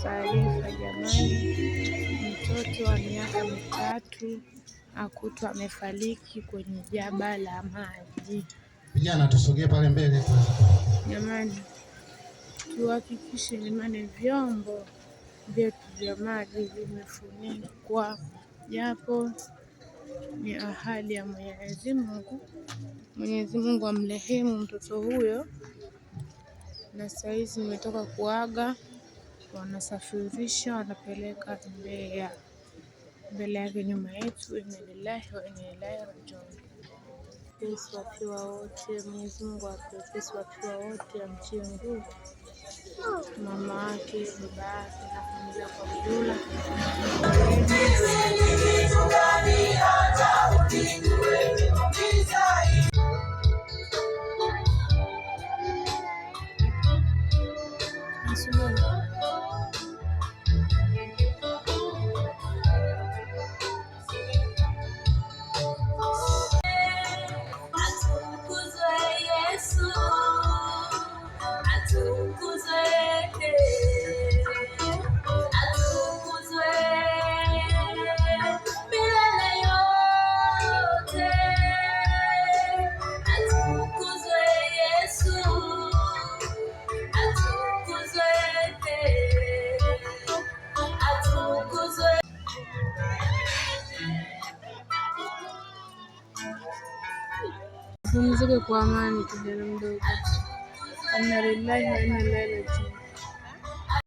Taarifa jamani, mtoto wa miaka mitatu akutwa amefariki kwenye jaba la maji. Vijana tusogee pale mbele jamani, tuhakikishe jamani vyombo vyetu vya maji vimefunikwa, japo ni ahadi ya Mwenyezi Mungu. Mwenyezi Mungu amrehemu mtoto huyo. Na saizi nimetoka kuaga, wanasafirisha wanapeleka Mbeya. Mbele yake nyuma yetu, inna lillahi wa inna ilaihi rajiun. Yesu wafiwa wote, Mwenyezi Mungu awapepesi wafiwa wote, amtie nguvu mama wake, baba yake na familia kwa ujumla. Pumzike kwa amani kijana mdogo. Inna lillahi wa inna ilaihi rajiun.